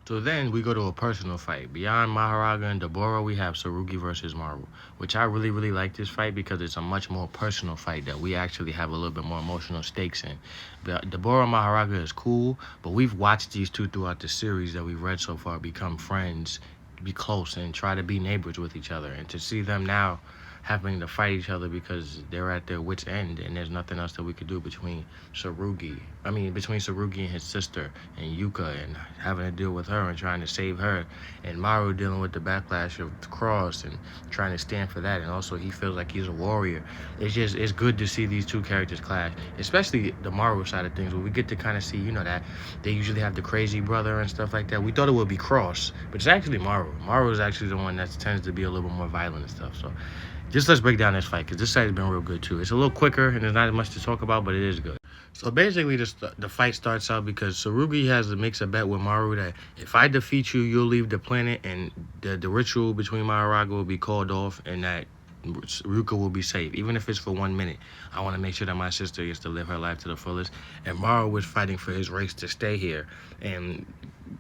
So then we go to a personal fight. Beyond Maharaga and Deborah, we have Tsurugi versus Maru, which I really, really like this fight because it's a much more personal fight that we actually have a little bit more emotional stakes in. But Deborah Maharaga is cool, but we've watched these two throughout the series that we've read so far become friends, be close, and try to be neighbors with each other. And to see them now having to fight each other because they're at their wits' end and there's nothing else that we could do between Tsurugi and his sister and Yuka and having to deal with her and trying to save her, and Maru dealing with the backlash of the cross and trying to stand for that, and also he feels like he's a warrior. It's good to see these two characters clash, especially the Maru side of things where we get to kind of see, that they usually have the crazy brother and stuff like that. We thought it would be Cross, but it's actually Maru. Maru is actually the one that tends to be a little bit more violent and stuff. So just let's break down this fight because this fight has been real good too. It's a little quicker and there's not much to talk about, but it is good. So basically, the fight starts out because Tsurugi makes a bet with Maru that if I defeat you, you'll leave the planet and the ritual between Maharaga will be called off and that Ruka will be safe, even if it's for 1 minute. I want to make sure that my sister gets to live her life to the fullest. And Maru was fighting for his race to stay here. And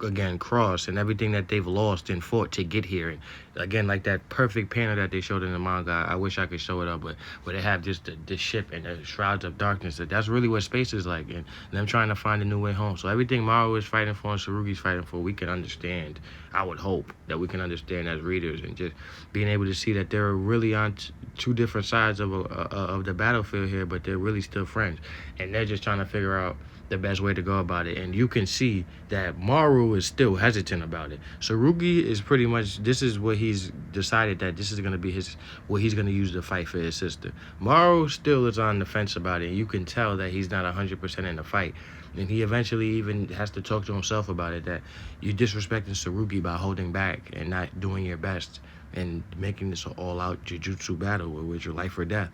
again, Cross and everything that they've lost and fought to get here. And again, like that perfect panel that they showed in the manga, I wish I could show it up, but where they have just the ship and the shrouds of darkness. That's really what space is like, and them trying to find a new way home. So everything Maru is fighting for and Tsurugi's fighting for, we can understand. I would hope that we can understand as readers, and just being able to see that they're really on two different sides of the battlefield here, but they're really still friends, and they're just trying to figure out the best way to go about it. And you can see that Maru is still hesitant about it. Tsurugi is pretty much, this is what he's decided, that this is going to be what he's going to use to fight for his sister. Maru still is on the fence about it, and you can tell that he's not 100% in the fight. And he eventually even has to talk to himself about it, that you're disrespecting Tsurugi by holding back and not doing your best and making this an all-out jujutsu battle with your life or death,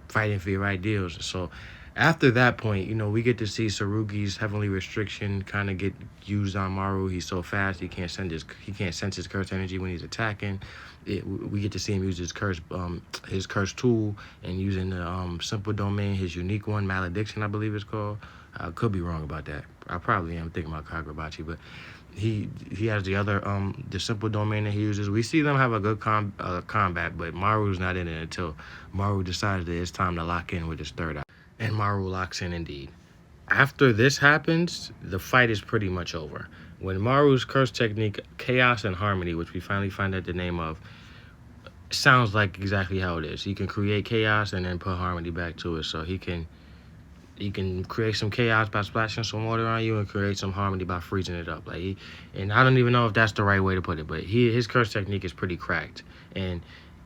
fighting for your ideals. So after that point, we get to see Tsurugi's heavenly restriction kind of get used on Maru. He's so fast he can't sense his curse energy when he's attacking. We get to see him use his curse tool and using the simple domain, his unique one, malediction, I believe it's called. I could be wrong about that. I probably am thinking about Kagurabachi, but he has the other the simple domain that he uses. We see them have a good combat, but Maru's not in it until Maru decides that it's time to lock in with his third eye. And Maru locks in indeed. After this happens, the fight is pretty much over. When Maru's curse technique, Chaos and Harmony, which we finally find out the name of, sounds like exactly how it is. He can create chaos and then put harmony back to it. So he can create some chaos by splashing some water on you and create some harmony by freezing it up. And I don't even know if that's the right way to put it, but his curse technique is pretty cracked. And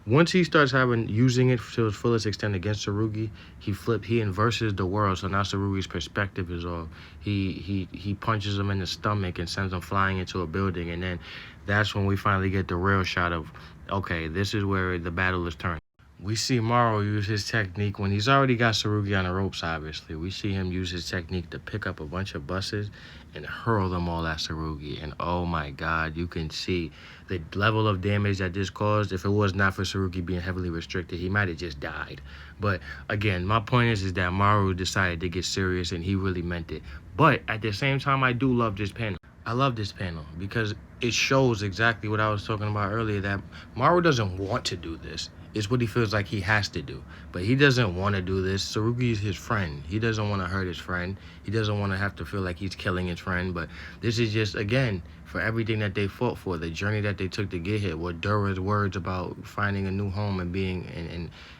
once he starts using it to its fullest extent against Tsurugi, he inverses the world. So now Tsurugi's perspective is off. He punches him in the stomach and sends him flying into a building. And then that's when we finally get the real shot of, okay, this is where the battle is turned. We see Maru use his technique when he's already got Tsurugi on the ropes, obviously. We see him use his technique to pick up a bunch of buses and hurl them all at Tsurugi. And oh my God, you can see the level of damage that this caused. If it was not for Tsurugi being heavily restricted, he might have just died. But again, my point is that Maru decided to get serious and he really meant it. But at the same time, I do love this panel. I love this panel because it shows exactly what I was talking about earlier, that Maru doesn't want to do this. It's what he feels like he has to do. But he doesn't want to do this. Tsurugi is his friend. He doesn't want to hurt his friend. He doesn't want to have to feel like he's killing his friend. But this is just, again, for everything that they fought for, the journey that they took to get here, what Dura's words about finding a new home and being,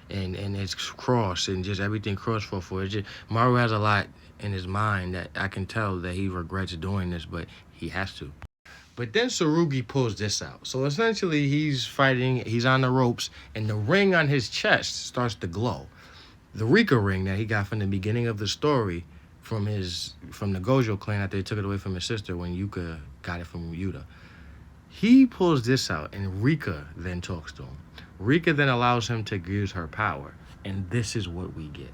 and his cross and just everything Cross fought for. It's just, Maru has a lot in his mind that I can tell that he regrets doing this, but he has to. But then Tsurugi pulls this out. So essentially he's fighting, he's on the ropes, and the ring on his chest starts to glow. The Rika ring that he got from the beginning of the story from the Gojo clan after they took it away from his sister when Yuka got it from Yuta. He pulls this out, and Rika then talks to him. Rika then allows him to use her power, and this is what we get.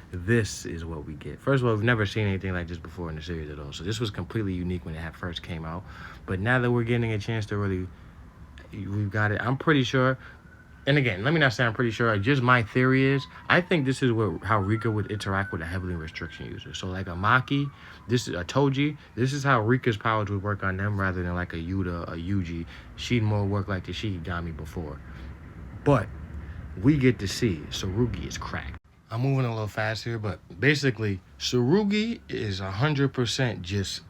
This is what we get. First of all, we've never seen anything like this before in the series at all. So this was completely unique when it first came out. But now that we're getting a chance to really, we've got it. I'm pretty sure and again, let me not say I'm pretty sure. Just my theory is, I think this is how Rika would interact with a heavily restriction user. So like a Maki, this is a Toji. This is how Rika's powers would work on them rather than like a Yuta, a Yuji. She'd more work like the Shikigami before. But we get to see Tsurugi is cracked. I'm moving a little fast here, but basically, Tsurugi is 100% just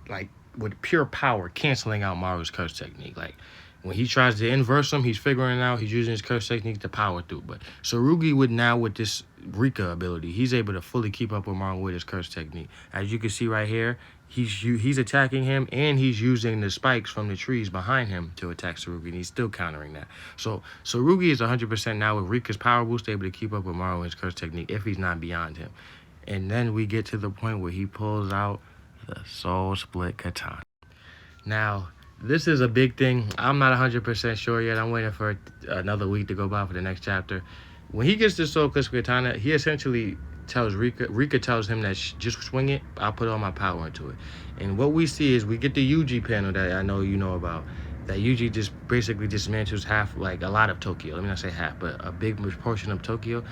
like with pure power canceling out Maru's curse technique. Like when he tries to inverse him, he's figuring it out. He's using his curse technique to power through. But Tsurugi would now with this Rika ability, he's able to fully keep up with Maru with his curse technique. As you can see right here, he's attacking him and he's using the spikes from the trees behind him to attack Tsurugi, and he's still countering that. So Tsurugi is 100% now with Rika's power boost able to keep up with Maru and his curse technique if he's not beyond him. And then we get to the point where he pulls out the Soul Split Katana. Now, this is a big thing. I'm not 100% sure yet. I'm waiting for another week to go by for the next chapter. When he gets the Soul Split Katana, he essentially tells Rika tells him that just swing it, I'll put all my power into it. And what we see is we get the Yuji panel that I know you know about. That Yuji just basically dismantles half, like a lot of Tokyo. Let me not say half, but a big portion of Tokyo.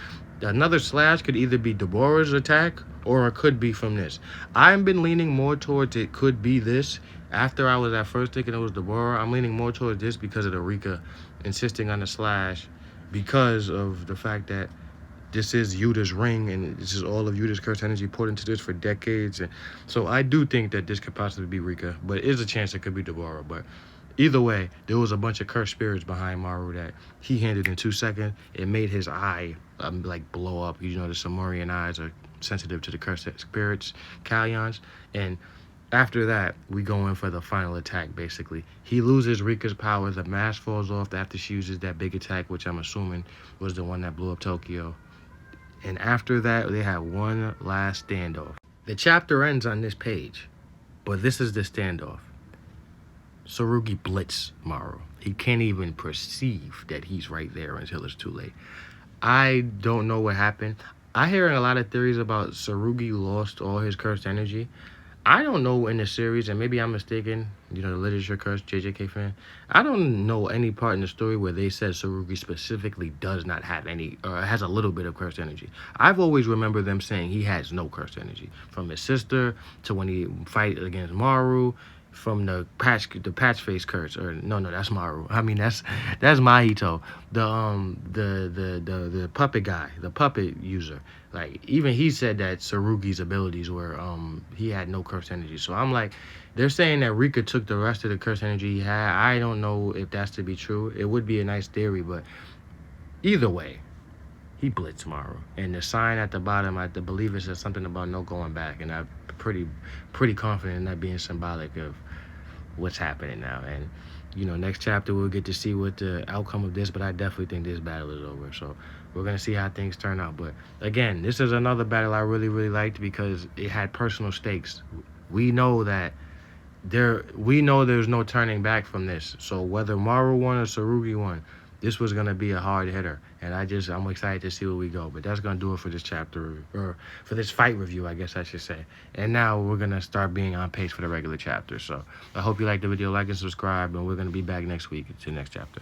Another slash could either be Deborah's attack or it could be from this. I've been leaning more towards it could be this. After I was at first thinking it was Deborah, I'm leaning more towards this because of the Rika insisting on the slash because of the fact that this is Yuta's ring and this is all of Yuta's curse energy put into this for decades. And so I do think that this could possibly be Rika, but it is a chance it could be Deborah. But either way, there was a bunch of cursed spirits behind Maru that he handled in 2 seconds. It made his eye like blow up. You know, the Samurian eyes are sensitive to the cursed spirits, Kalyons. And after that, we go in for the final attack, basically. He loses Rika's power. The mask falls off after she uses that big attack, which I'm assuming was the one that blew up Tokyo. And after that, they have one last standoff. The chapter ends on this page, but this is the standoff. Tsurugi blitz Maru. He can't even perceive that he's right there until it's too late. I don't know what happened. I hear a lot of theories about Tsurugi lost all his cursed energy. I don't know in the series, and maybe I'm mistaken, you know, the literature curse, JJK fan. I don't know any part in the story where they said Tsurugi specifically does not have any, or has a little bit of cursed energy. I've always remembered them saying he has no cursed energy. From his sister, to when he fight against Maru, from the patch face curse, or no, that's Maru. I mean that's Mahito, the puppet guy, the puppet user. Like even he said that Tsurugi's abilities were he had no cursed energy. So I'm like, they're saying that Rika took the rest of the cursed energy he had. I don't know if that's to be true. It would be a nice theory, but either way, he blitzed Maru. And the sign at the bottom, I believe it says something about no going back, and I'm pretty confident in that being symbolic of what's happening now. And you know, next chapter we'll get to see what the outcome of this, but I definitely think this battle is over. So we're gonna see how things turn out. But again, this is another battle I really liked because it had personal stakes. We know that there's no turning back from this. So whether Maru won or Tsurugi won, this was going to be a hard hitter, and I'm excited to see where we go. But that's going to do it for this chapter, or for this fight review, I guess I should say. And now we're going to start being on pace for the regular chapter. So I hope you liked the video. Like and subscribe, and we're going to be back next week to the next chapter.